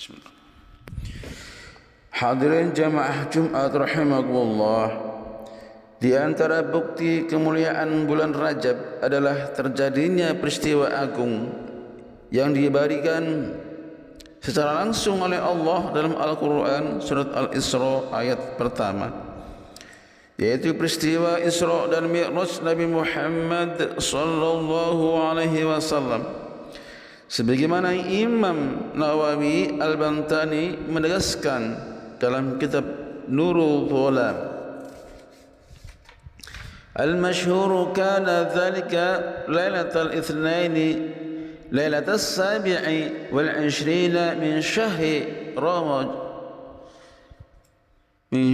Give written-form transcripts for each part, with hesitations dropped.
Bismillah. Hadirin jamaah Jumat rahimakumullah. Di antara bukti kemuliaan bulan Rajab adalah terjadinya peristiwa agung yang diberikan secara langsung oleh Allah dalam Al-Quran surat Al-Isra ayat pertama, yaitu peristiwa Isra dan Mi'raj Nabi Muhammad sallallahu alaihi wasallam. Sebagaimana Imam Nawawi Al-Bantani menegaskan dalam kitab Nurul Dhulam, al-masyhur kana dhalika lailatul itsnaini lailatul sabi'i wal 20 min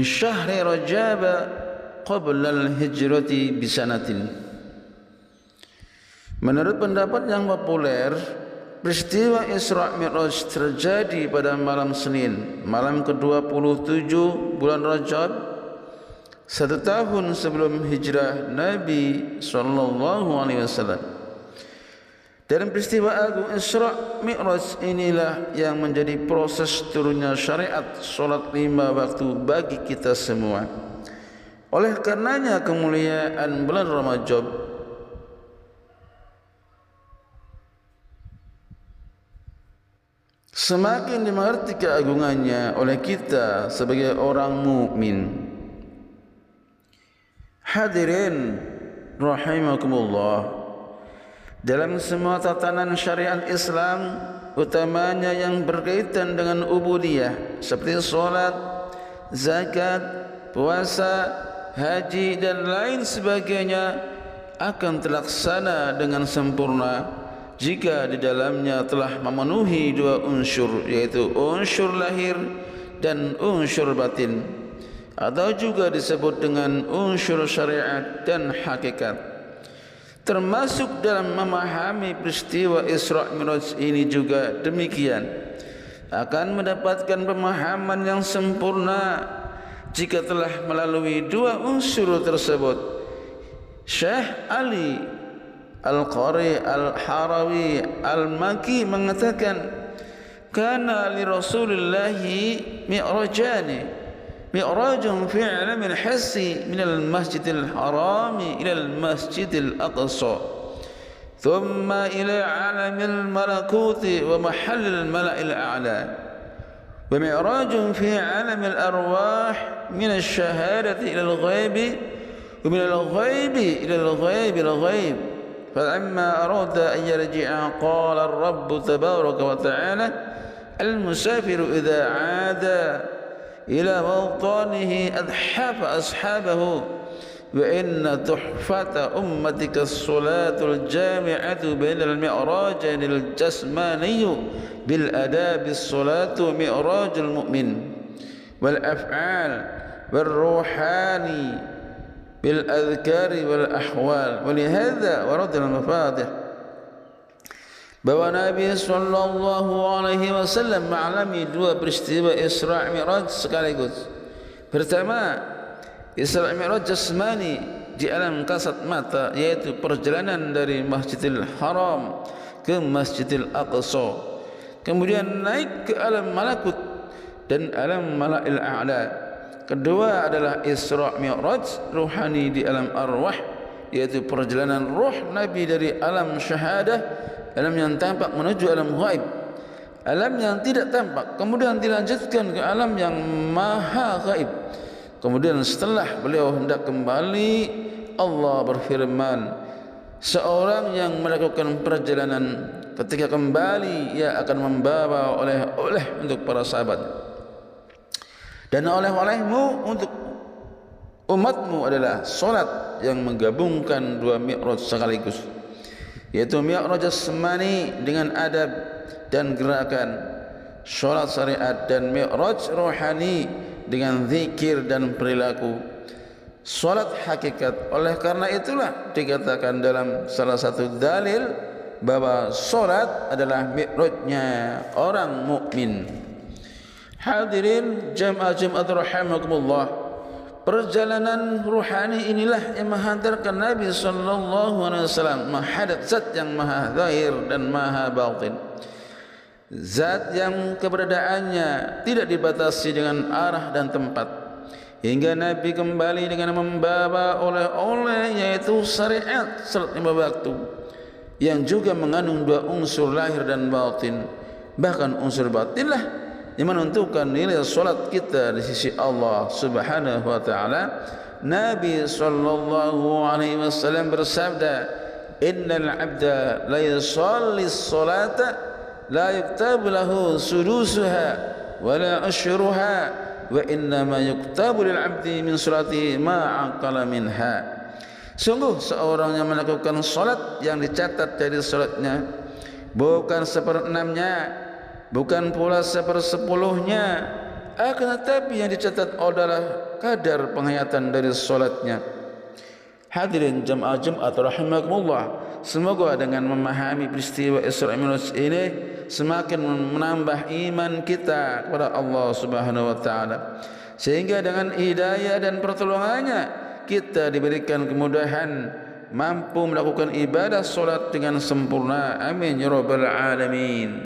syahri Rajab qabla al-hijrati bisanatin. Menurut pendapat yang populer, peristiwa Isra Mi'raj terjadi pada malam Senin, malam ke-27 bulan Rajab, 1 tahun sebelum hijrah Nabi sallallahu alaihi wasallam. Dalam peristiwa agung Isra Mi'raj inilah yang menjadi proses turunnya syariat solat 5 waktu bagi kita semua. Oleh karenanya kemuliaan bulan Rajab semakin dimengerti keagungannya oleh kita sebagai orang mukmin. Hadirin rahimakumullah, dalam semua tatanan syariat Islam, utamanya yang berkaitan dengan ubudiyah seperti salat, zakat, puasa, haji dan lain sebagainya akan terlaksana dengan sempurna jika di dalamnya telah memenuhi 2 unsur, yaitu unsur lahir dan unsur batin, atau juga disebut dengan unsur syariat dan hakikat. Termasuk dalam memahami peristiwa Isra Mi'raj ini juga demikian, akan mendapatkan pemahaman yang sempurna jika telah melalui 2 unsur tersebut. Syekh Ali Al-Qari Al-Harawi Al-Maki mengatakan, kana li Rasulillahi mi'rajani, mi'rajun fi 'alamil hissi min al-masjidil harami ila al-masjidil aqsa, thumma ila 'alamil malakuti wa mahallil mala'il a'la, wa mi'rajun fi 'alamil arwah min ash-shahadati ila al-ghaibi wa min al-ghaibi ila al-ghaibi al-ghaib. فلما أراد أن يرجع قال الرب تبارك وتعالى المسافر إذا عاد إلى موطنه أضحف أصحابه وإن تحفة أمتك الصلاة الجامعة بين المعراجين الجسماني بالأداب الصلاة معراج المؤمن والأفعال والروحاني بالأذكار والأحوال. ولهذا ورد المفاتح bahwa Nabi sallallahu alaihi wasallam mengalami 2 peristiwa Isra Mi'raj sekaligus. Pertama, Isra Mi'raj jasmani di alam kasat mata, yaitu perjalanan dari Masjidil Haram ke Masjidil Aqsa, kemudian naik ke alam malakut dan alam mala'il a'la. Kedua adalah Isra Mi'raj ruhani di alam arwah, yaitu perjalanan roh Nabi dari alam syahadah, alam yang tampak, menuju alam ghaib, alam yang tidak tampak, kemudian dilanjutkan ke alam yang maha ghaib. Kemudian setelah beliau hendak kembali, Allah berfirman, seorang yang melakukan perjalanan ketika kembali ia akan membawa oleh-oleh untuk para sahabat, dan oleh-olehmu untuk umatmu adalah solat yang menggabungkan 2 mi'raj sekaligus, yaitu mi'raj jasmani dengan adab dan gerakan solat syariat, dan mi'raj rohani dengan zikir dan perilaku solat hakikat. Oleh karena itulah dikatakan dalam salah satu dalil bahwa solat adalah mi'rajnya orang mukmin. Hadirin jamaah Jumat rahimakumullah, perjalanan ruhani inilah yang menghantarkan Nabi sallallahu alaihi wasallam menghadap zat yang maha zahir dan maha batin. Zat yang keberadaannya tidak dibatasi dengan arah dan tempat, hingga Nabi kembali dengan membawa oleh-oleh, yaitu syariat salat 5 waktu, yang juga mengandung 2 unsur lahir dan batin. Bahkan unsur batinlah yang menentukan nilai salat kita di sisi Allah Subhanahu wa taala. Nabi sallallahu alaihi wasallam bersabda, "Innal 'abda la yusalli as-salata la yuktabu lahu sudusuha wa la ushruha wa innama yuktabu lil 'abdi min salatihi ma aqala minha." Sungguh seorang yang melakukan salat yang dicatat dari salatnya bukan 1/6-nya, bukan pula 1/10-nya, akan tetapi yang dicatat adalah kadar penghayatan dari salatnya. Hadirin jamaah Jumat rahimakumullah, semoga dengan memahami peristiwa Isra Mi'raj ini semakin menambah iman kita kepada Allah Subhanahu wa taala, sehingga dengan hidayah dan pertolongannya kita diberikan kemudahan mampu melakukan ibadah salat dengan sempurna. Amin ya rabbal alamin.